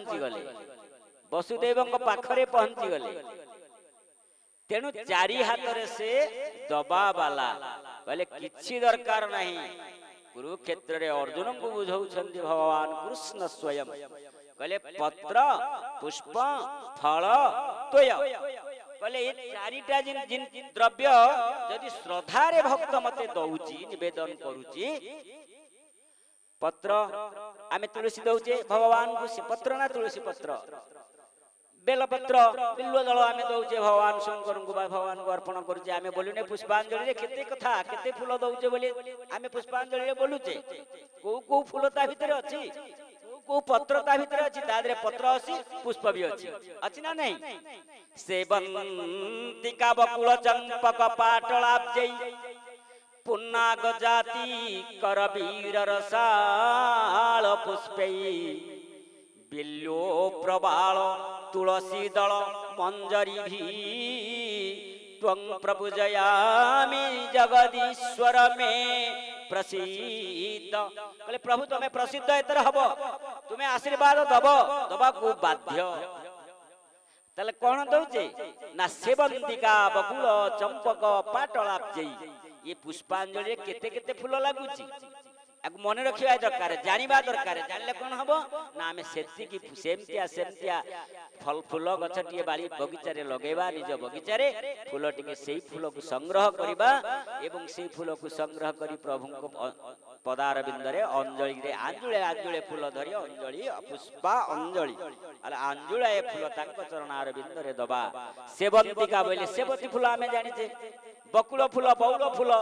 पहुंची गले वसुदेव पाखरे पहुंची गले तेणु चारि हाथ रे से दबा वाला कहले किछि दरकार नहीं कुरुक्षेत्र रे अर्जुन को बुझाउछन्ति भगवान कृष्ण स्वयं कहले पत्र पुष्प फल तोय कहले ए चारिटा जिन द्रव्य यदि श्रद्धा रे भक्त मते दउची निवेदन करूची पत्र आमे तुलसी दउचे भगवान को से पत्र ना तुलसी पत्र बेलपत्र बिल्व दल आमे दउचे भगवान शंकर को भगवान को अर्पण करूचे आमे बोलुने पुष्पांजलि रे केते कथा केते फूल दउचे बोले आमे पुष्पांजलि रे बोलुचे को फूल ता भीतर अछि को पत्र ता भीतर अछि दादरे पत्र अछि पुष्प भी अछि ना नहीं सेवंतिका बकुल चंपक पाटलाब्जै पुन्नाग जाति करवीर रसाल पुष्पै बिल्लो प्रबाल तुलसी दल मंजरी भी त्वं प्रपूजयामि जगदीश्वर में प्रसिद्ध कहले प्रभु तुम्हें प्रसिद्ध एतर हबो तुम्हें आशीर्वाद दबा को बाध्य तले कोन दउचे ना सेवंतिका बकुल चंपक पाटलाब्जै ये पुष्पांजलि केते केते फूल लागुची मन रखा दरकार जानिबा दरकार जानले कौन हम ना आम सेमतिया फल फूल गछटिए बाड़ी बगीचा रे लगेबा निज बगीचा रे फूल टिके सेई फूल को संग्रह करबा एवं सेई फूल को संग्रह करी प्रभु को पदार बिंदरे अंजलि रे आंजुले आंजुले फूल धरि अंजलि पुष्पा अंजलि अरे आंजुले फूल तांको चरणार बिंदरे दबा सेवंतिका बोले सेवती फूल आमे जानि छे बकुल फूल बौल फूल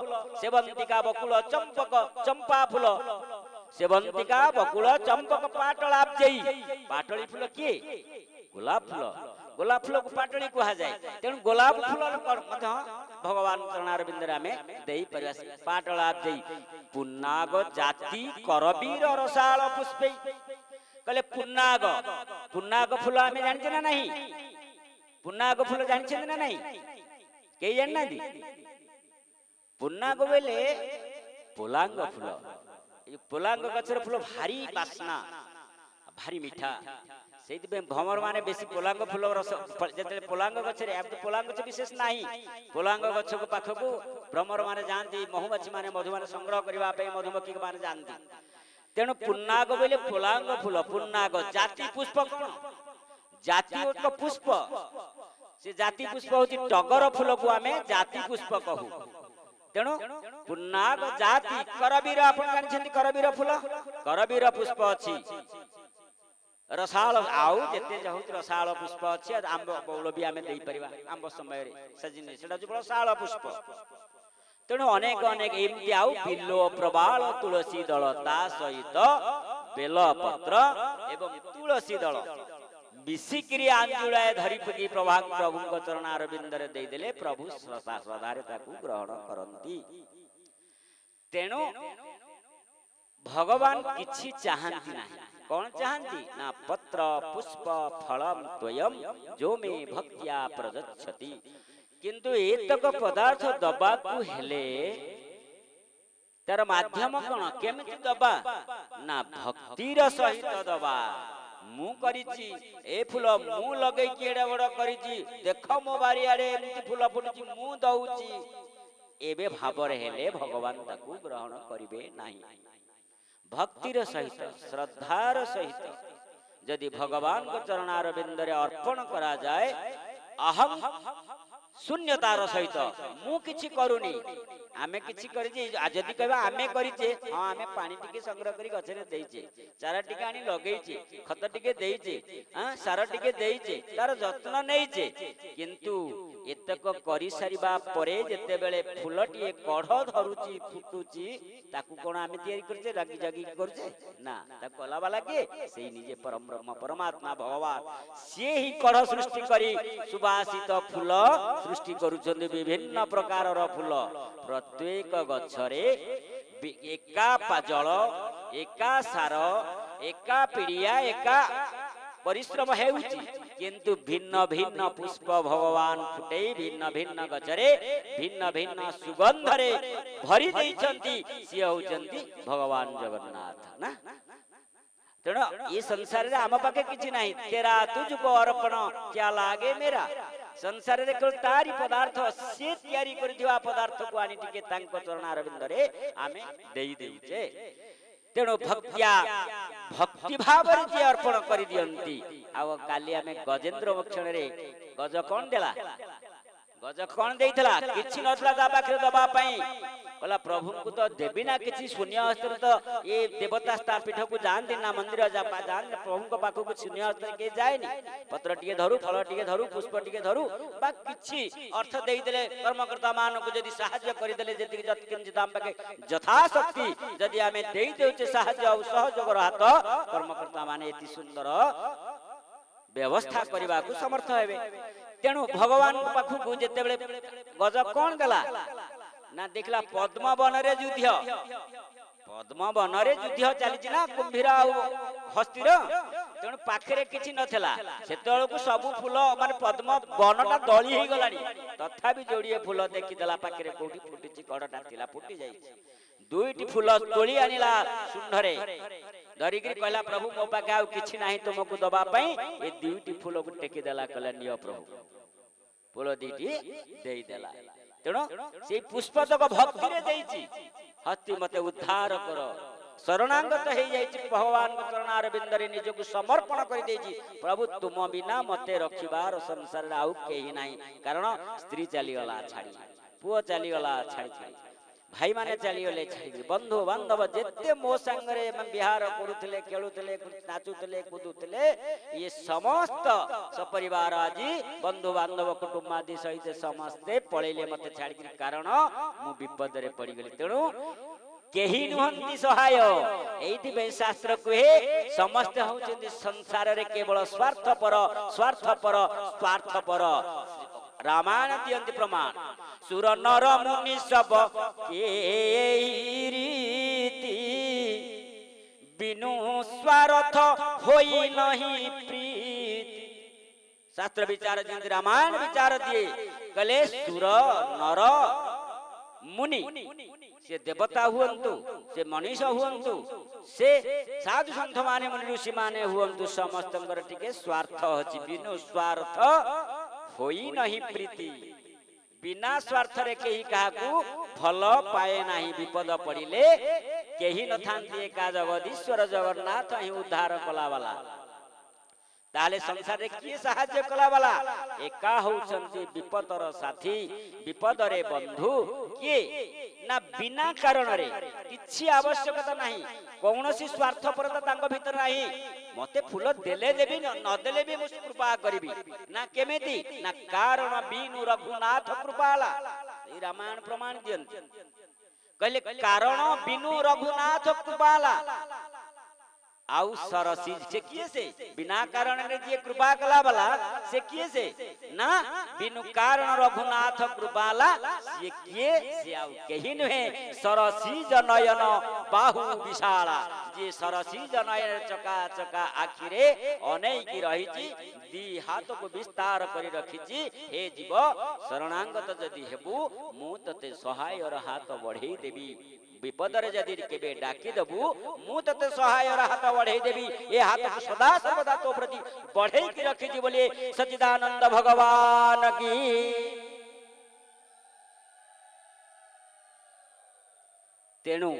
सेवंतिका बकुल चंपक चंपा फूल सेवंतिका बकुल चंपक पाटलाब्जै पाटली फूल किए गोलाप फूल को पाटली कहा जाए तेणु गोलाप फूल मध्य भगवान चरणार बिंदरे आमे देई परिया पाटलाब्जै पुन्नाग जाति करवीर रसाल पुष्पै कहले पुन्नाग फूल आमे जानि ना नहीं पुन्नाग फूल जानि ना नहीं के जानना दी पुन्नाग बेले पोलांग फूल पोलांग गछर फूल भारी बासना भारी मीठा से भ्रमर माने बेसी पोलांग फूल रस जते पोलांग गछरे अब तो पोलांग गछ विशेष नाही पोलांग गछ को पाखको भ्रमर माने जानती महुमाछी माने मधु माने संग्रह करबा पे मधुमक्खी माने जानती तेणु पुन्नाग बेले पोलांग फूल पुन्नाग जाति पुष्प कोन जाति उटक पुष्प से जाति पुष्प होची टगर फूल को आमे जाति पुष्प कहू तेणु पुन्नाग जाति करवीर आपण जानिछन्ति करवीर फूल करवीर पुष्प अछि रसाल आउ जेते जहुत रसाल पुष्प अछि आंब बौल भी आमे देई परिबा आंब समय रे सजिने सेटा जो रसाल पुष्प तेणु अनेक अनेक एमती आउ बिल्लो प्रबाल तुलसी दल ता सहित बेल पत्र एवं तुलसी दल बिसिक्री आंजुलाय धरी पकी प्रभु को चरणार बिंदरे दे देले प्रभु श्रद्धारे ताकू ग्रहण करंती तेणु भगवान किछि चाहंती नाही कौन चाहंती ना पत्र पुष्प फलम त्वयम जो मे भक्त्या प्रदच्छति किंतु एतक पदार्थ दबा को हेले तार माध्यम कोन केमिति दबा ना भक्तिर सहित दबा मु करिछि ए फूल मु लगै केडा बड़ करिछि देखो मो बारी आड़े एमति फूल फुटुछि मु दउछि एबे भाबर हेले भगवान ताकू ग्रहण करिवे नाही भक्तिर सहित श्रद्धार सहित यदि भगवान को चरणार बिंदरे अर्पण करा जाए अहम शून्यतार सहित मु किछि करूनी आमे किछि करिजे जदि कहबा आमे करिजे हां आमे पानी टिके संग्रह करी गछरे देइजे चारा टिके आनी लगेइजे खत टिके देइजे हां सार टिके देइजे तार जत्न नैजे किंतु एतक करि सारिबा परे जेते बेले फूलटिए कढ धरुची फुटुची ताकू कोन आमे तयारी करजे रागी जागी करजे ना ता कला वाला के सेही निजे परम ब्रह्म परमात्मा भगवान से ही कढ सृष्टि करी सुवासित फूल सृष्टि करूछन्ते विभिन्न प्रकारर फूल प्रत्येक गछरे एका जल एका सार एका पीड़िया एका परिश्रम हेउची किंतु भिन्न भिन्न पुष्प भगवान फुटे भिन्न भिन्न गछरे भिन्न भिन्न सुगंधरे भरी दैछन्ति सिए होचन्ति भगवान जगन्नाथ ना तेणु ये संसार रे आम पाखे किछि नाही तेरा तुझको अर्पण क्या लागे मेरा संसार रे केवल तारी पदार्थ से तैयारी करथिवा पदार्थ को आनी टिके तांको चरण अरविंद रे आमे देई देउचे तेणु भक्तिया भक्ति भाव रे जे अर्पण करि दियंती आव काली आमे गजेंद्र मोक्षण रे गज कोन देला गज कोन देइथला किछि नथला ता पाखरे दबा पई बोला प्रभु को तो देवी ना किसी शून्य हस्तर तो ये देवता स्थान पीठ को जानती ना मंदिर जापा जान प्रभु को पाखु को शून्य हस्तर के जाएनी पत्र टिके धरू फल टिके धरू पुष्प टिके धरू बा किछि अर्थ देई देले कर्मकर्ता मान को यदि सहाय्य करि देले जति जत किंचित हम पाके यथा शक्ति यदि हमें देई देउचे सहाय्य और सहयोग हाथ कर्मकर्ता माने एति सुंदर व्यवस्था करबा को समर्थ हेबे तेणु भगवान पाखु को जते बेले गज कोन देला ना देखला पद्म वन रे युद्ध पद्म वन रे युद्ध चली ना कुंभीर हस्तीर तेणु पाखरे किछि नथला सेतळ को सब फूल माने पद्म वनटा दळी हे गलानी तथापि जोड़िए फूल देखि देला पाखरे कोठी फुटिछि कड़टा थिला फुटि जाईछि दुईटी फूल तोली आनिला सुंढरे धरिक कहला प्रभु मो पाखे आ किछि नाही तुमको दबा पई ए दुईटी फूल को टेकी देला कहला नियो प्रभु फूल दीटी देई देला तेणु से पुष्पतक भक्ति रे देइछि हत्ती मते उद्धार कर शरणागत हे जाइछि भगवान को चरण अरविंद रे निजको समर्पण कर देइछि प्रभु तुम बिना मते रखिबार संसार रे आउ केही नाही कारण स्त्री चली गला छाड़ी पुओ चली गला छाड़ी भाई माने चली गले छाड़ी बंधु बांधव जेते मो संगरे विहार करूथले खेलुथले नाचुथले कूदुथले ये समस्त सपरिवार आजी बंधु बांधव कुटुंब आदि सहित समस्ते पळेले मते छाड़ी कारण मु विपद रे पड़ी गेली तेणु केही नुहंती सहाय एइति बे शास्त्र कहे समस्त होचंदी संसार रे केवल स्वार्थपर रामायण दियंती प्रमाण सुर नर मुनि सब के रीति बिनु स्वार्थ होई नहीं प्रीति शास्त्र विचार दियंती रामायण विचार दिए कले सुर नर मुनि से देवता हुअंतु से मनीष हुअंतु से साधु संत माने मुनि ऋषि माने हुअंतु समस्तंकर टिके स्वार्थ अछि बिनु स्वार्थ होई नहीं प्रीति बिना स्वार्थ रे केही काहाकू फल पाए नाही विपद पड़िले केही न थांती एका जगदीश्वर जगन्नाथ ही उद्धार कला वाला ताले संसार रे किए सहाय्य कला वाला एका होउछंती विपदर साथी विपद रे बंधु किए ना बिना कारण रे किछि आवश्यकता नाही कोनोसी स्वार्थपरता तांको भीतर नाही मते फूल देले देबी न देले भी मुझ कृपा करिबी ना केमेती ना कारण बिनु रघुनाथ कृपाला ई रामायण प्रमाण दियंती कहले कारण बिनु रघुनाथ कृपाला आउ सरसी से किए से बिना कारण रे जे कृपा कला वाला से किए से ना बिनु कारण रघुनाथ कृपाला से किए से आउ केही नहे सरसी जनयन बाहु विशाला जे सरसी जनयन चका चका आखिरे अनेकी रहिछि दी हाथ को विस्तार करी रखिछि हे जीव शरणागत जदि हेबु मु तते सहाय और हाथ बढ़ेई देबी विपदरे जदि केबे डाकी देबु मु तते सहाय और हाथ बढ़ेई देबी ए हाथ को सदा सर्वदा तो प्रति बढ़ेई की रखिछि बोले सच्चिदानंद भगवान की तेणु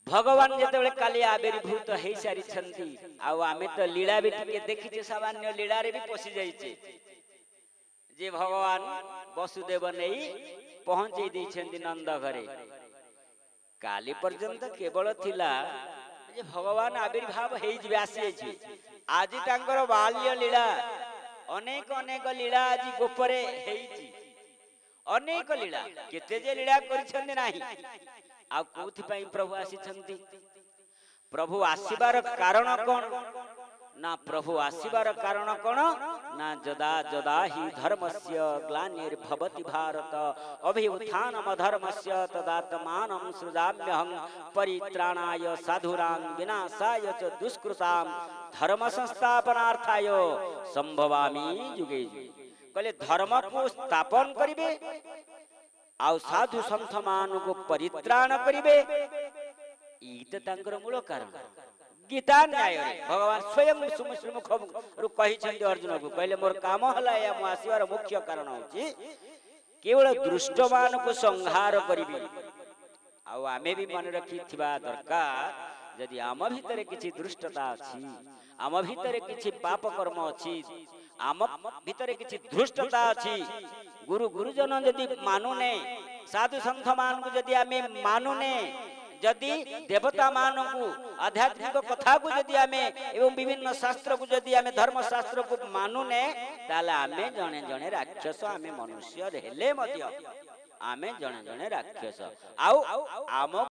भगवान जेतेबेले काली आविर्भूत हेई सारी छंती आ आमे तो लीला भी टिके देखिछे सामान्य लीला रे भी पसी जाइछे जे भगवान वसुदेव नेई पहुंचे दैछन्ति नंद घरे काली पर्यंत केवल थिला जे भगवान आविर्भाव हेई जिवे आसी छि आज तांकर बाल्य लीला अनेक अनेक लीला आज गोपरे हेई छि अनेक लीला केते जे लीला करिछन्ति नाही आ कोथि पई प्रभु आसी छन्ति प्रभु आसीबार कारण कोन ना प्रभु आसीबार कारण कोन ना जदा जदा ही धर्मस्य ग्लानिर्भवति भारत अभिउत्थानम धर्मस्य तदात्मानं सृजाम्यहं परित्राणाय साधुरां विनाशाय च दुष्कृतां धर्म संस्थापनार्थाय संभवामि युगे युगे कहले धर्म को स्थापन करिवे आ साधु संत मान को परित्राण करिवे ई त तांकर मूल कारण गीता न्याय भगवान स्वयं श्रीमुख कही अर्जुन को कहले मोर काम हला या मो आसीबार मुख्य कारण होची केवल दुष्ट मान को संहार करिबी आउ आमे भी मन रखी थिबा दरकार यदि आम भितर किछि दुष्टता अछि आम भितर किछि पाप कर्म अछि आम भितर किछि दुष्टता अछि गुरु गुरुजन यदि मानुने साधु संत मान को यदि आमे मानुने जदि देवता मान को आध्यात्मिक कथा को जदि आमे एवं विभिन्न शास्त्र को जदि आमे धर्म शास्त्र को मानुने ताले आमे जने जने राक्षस आमे मनुष्य हेले मध्य आमे जने जने राक्षस आउ आम